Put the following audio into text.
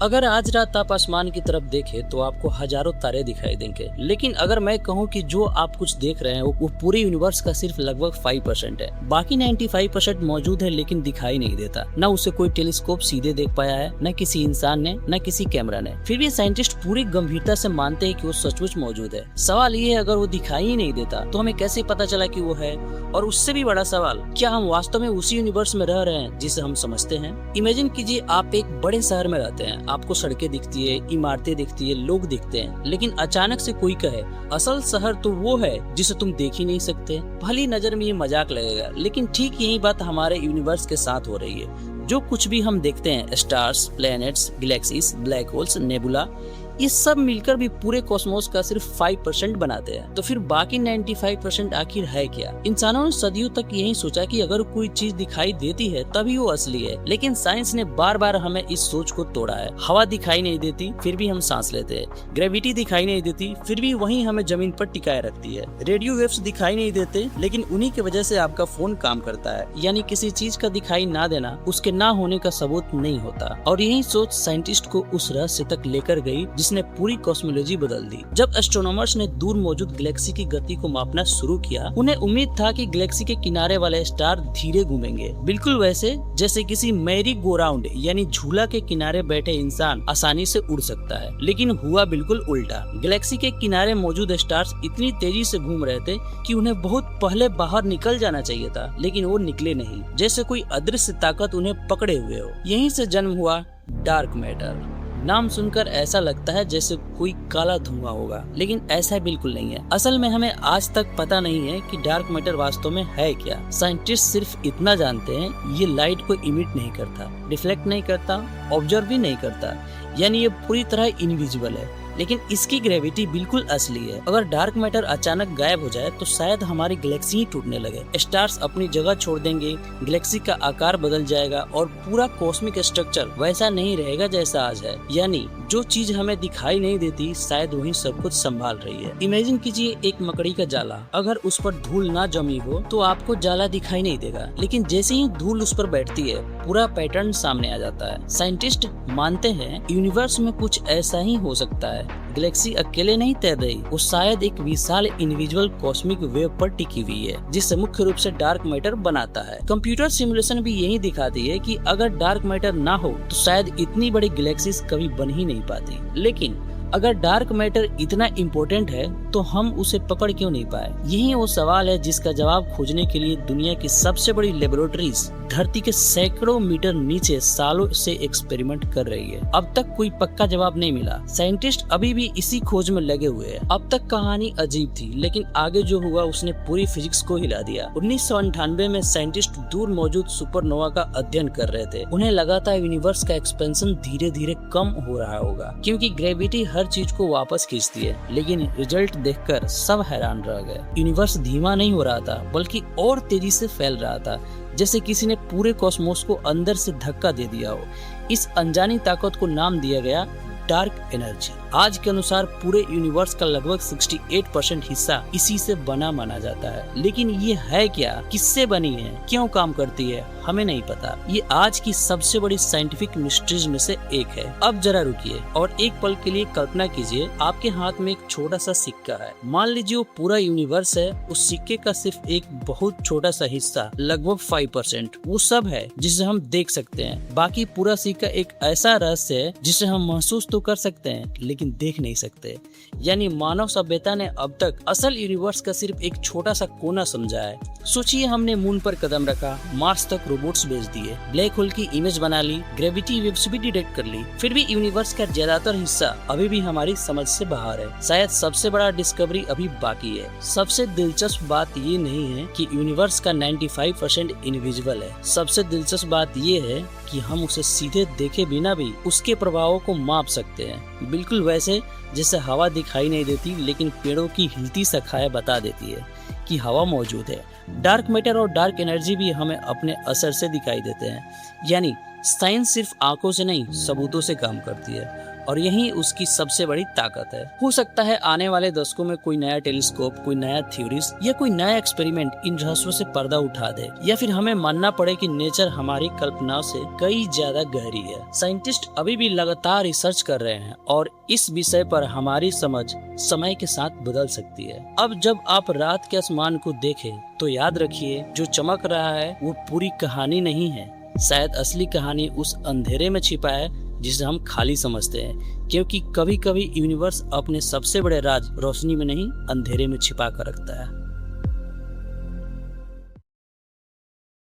अगर आज रात आप आसमान की तरफ देखें तो आपको हजारों तारे दिखाई देंगे, लेकिन अगर मैं कहूं कि जो आप कुछ देख रहे हैं वो पूरे यूनिवर्स का सिर्फ लगभग 5% है। बाकी 95% मौजूद है लेकिन दिखाई नहीं देता। न उसे कोई टेलीस्कोप सीधे देख पाया है, न किसी इंसान ने, न किसी कैमरा ने। फिर भी साइंटिस्ट पूरी गंभीरता से मानते हैं कि वो सचमुच मौजूद है। सवाल ये है, अगर वो दिखाई ही नहीं देता तो हमें कैसे पता चला कि वो है? और उससे भी बड़ा सवाल, क्या हम वास्तव में उसी यूनिवर्स में रह रहे हैं जिसे हम समझते हैं? इमेजिन कीजिए आप एक बड़े शहर में रहते हैं, आपको सड़कें दिखती है, इमारतें दिखती है, लोग दिखते हैं, लेकिन अचानक से कोई कहे असल शहर तो वो है जिसे तुम देख ही नहीं सकते। पहली नजर में ये मजाक लगेगा, लेकिन ठीक यही बात हमारे यूनिवर्स के साथ हो रही है। जो कुछ भी हम देखते हैं, stars, planets, galaxies, black holes, nebula, ये सब मिलकर भी पूरे कॉस्मोस का सिर्फ 5% बनाते हैं। तो फिर बाकी 95% आखिर है क्या? इंसानों ने सदियों तक यही सोचा कि अगर कोई चीज दिखाई देती है तभी वो असली है, लेकिन साइंस ने बार बार हमें इस सोच को तोड़ा है। हवा दिखाई नहीं देती फिर भी हम सांस लेते हैं, ग्रेविटी दिखाई नहीं देती फिर भी वही हमें जमीन पर टिकाए रखती है, रेडियो वेव्स दिखाई नहीं देते लेकिन उन्हीं की वजह से आपका फोन काम करता है। यानी किसी चीज का दिखाई ना देना उसके ना होने का सबूत नहीं होता। और यही सोच साइंटिस्ट को उस रहस्य तक लेकर गई जिसने पूरी कॉस्मोलॉजी बदल दी। जब एस्ट्रोनॉमर्स ने दूर मौजूद गैलेक्सी की गति को मापना शुरू किया, उन्हें उम्मीद था कि गैलेक्सी के किनारे वाले स्टार धीरे घूमेंगे, बिल्कुल वैसे जैसे किसी मैरी गो राउंड यानी झूला के किनारे बैठे इंसान आसानी से उड़ सकता है। लेकिन हुआ बिल्कुल उल्टा। गैलेक्सी के किनारे मौजूद स्टार्स इतनी तेजी से घूम रहे थे कि उन्हें बहुत पहले बाहर निकल जाना चाहिए था, लेकिन वो निकले नहीं, जैसे कोई अदृश्य ताकत उन्हें पकड़े हुए हो। यहीं से जन्म हुआ डार्क मैटर। नाम सुनकर ऐसा लगता है जैसे कोई काला धुआं होगा, लेकिन ऐसा बिल्कुल नहीं है। असल में हमें आज तक पता नहीं है कि डार्क मैटर वास्तव में है क्या। साइंटिस्ट सिर्फ इतना जानते हैं, ये लाइट को इमिट नहीं करता, रिफ्लेक्ट नहीं करता, ऑब्जर्व भी नहीं करता, यानी ये पूरी तरह इनविजिबल है, लेकिन इसकी ग्रेविटी बिल्कुल असली है। अगर डार्क मैटर अचानक गायब हो जाए तो शायद हमारी गैलेक्सी ही टूटने लगे, स्टार्स अपनी जगह छोड़ देंगे, गैलेक्सी का आकार बदल जाएगा और पूरा कॉस्मिक स्ट्रक्चर वैसा नहीं रहेगा जैसा आज है। यानी जो चीज हमें दिखाई नहीं देती शायद वही सब कुछ संभाल रही है। इमेजिन कीजिए एक मकड़ी का जाला, अगर उस पर धूल ना जमी हो तो आपको जाला दिखाई नहीं देगा, लेकिन जैसे ही धूल उस पर बैठती है पूरा पैटर्न सामने आ जाता है। साइंटिस्ट मानते हैं यूनिवर्स में कुछ ऐसा ही हो सकता है। गैलेक्सी अकेले नहीं तैर रही, वो शायद एक विशाल इंडिविजुअल कॉस्मिक वेव पर टिकी हुई है, जिससे मुख्य रूप से डार्क मैटर बनाता है। कंप्यूटर सिमुलेशन भी यही दिखाती है कि अगर डार्क मैटर ना हो तो शायद इतनी बड़ी गैलेक्सीज कभी बन ही नहीं पाती। लेकिन अगर डार्क मैटर इतना इम्पोर्टेंट है तो हम उसे पकड़ क्यों नहीं पाए? यही वो सवाल है जिसका जवाब खोजने के लिए दुनिया की सबसे बड़ी लेबोरेटरीज धरती के सैकड़ों मीटर नीचे सालों से एक्सपेरिमेंट कर रही है। अब तक कोई पक्का जवाब नहीं मिला। साइंटिस्ट अभी भी इसी खोज में लगे हुए हैं। अब तक कहानी अजीब थी, लेकिन आगे जो हुआ उसने पूरी फिजिक्स को हिला दिया। 1998 में साइंटिस्ट दूर मौजूद सुपरनोवा का अध्ययन कर रहे थे। उन्हें लगा था यूनिवर्स का एक्सपेंशन धीरे धीरे कम हो रहा होगा, क्योंकि ग्रेविटी हर चीज को वापस खींचती है। लेकिन रिजल्ट देखकर सब हैरान रह गए। यूनिवर्स धीमा नहीं हो रहा था, बल्कि और तेजी से फैल रहा था, जैसे किसी ने पूरे कॉस्मोस को अंदर से धक्का दे दिया हो। इस अनजानी ताकत को नाम दिया गया डार्क एनर्जी। आज के अनुसार पूरे यूनिवर्स का लगभग 68% हिस्सा इसी से बना माना जाता है। लेकिन ये है क्या, किससे बनी है, क्यों काम करती है, हमें नहीं पता। ये आज की सबसे बड़ी साइंटिफिक मिस्ट्रीज में से एक है। अब जरा रुकिए और एक पल के लिए कल्पना कीजिए, आपके हाथ में एक छोटा सा सिक्का है। मान लीजिए वो पूरा यूनिवर्स है, उस सिक्के का सिर्फ एक बहुत छोटा सा हिस्सा, लगभग 5%, वो सब है जिसे हम देख सकते हैं। बाकी पूरा सिक्का एक ऐसा रहस्य है जिसे हम महसूस तो कर सकते हैं लेकिन देख नहीं सकते। यानी मानव सभ्यता ने अब तक असल यूनिवर्स का सिर्फ एक छोटा सा कोना समझा है। सोचिए, हमने मून पर कदम रखा, मार्स तक रोबोट्स भेज दिए, ब्लैक होल की इमेज बना ली, ग्रेविटी वेव्स भी डिटेक्ट कर ली, फिर भी यूनिवर्स का ज्यादातर हिस्सा अभी भी हमारी समझ से बाहर है। शायद सबसे बड़ा डिस्कवरी अभी बाकी है। सबसे दिलचस्प बात ये नहीं है कि यूनिवर्स का 95% इनविजिबल है। सबसे दिलचस्प बात ये है कि हम उसे सीधे देखे बिना भी उसके प्रभावों को माप सकते हैं, बिल्कुल वैसे जैसे हवा दिखाई नहीं देती लेकिन पेड़ों की हिलती शाखाएं बता देती है कि हवा मौजूद है। डार्क मैटर और डार्क एनर्जी भी हमें अपने असर से दिखाई देते हैं। यानी साइंस सिर्फ आंखों से नहीं, सबूतों से काम करती है। और यही उसकी सबसे बड़ी ताकत है। हो सकता है आने वाले दशकों में कोई नया टेलीस्कोप, कोई नया थ्योरीज या कोई नया एक्सपेरिमेंट इन रहस्यों से पर्दा उठा दे, या फिर हमें मानना पड़े कि नेचर हमारी कल्पनाओं से कई ज्यादा गहरी है। साइंटिस्ट अभी भी लगातार रिसर्च कर रहे हैं और इस विषय पर हमारी समझ समय के साथ बदल सकती है। अब जब आप रात के आसमान को देखें तो याद रखिए, जो चमक रहा है वो पूरी कहानी नहीं है। शायद असली कहानी उस अंधेरे में छिपा है जिसे हम खाली समझते हैं, क्योंकि कभी कभी यूनिवर्स अपने सबसे बड़े राज रोशनी में नहीं, अंधेरे में छिपा कर रखता है।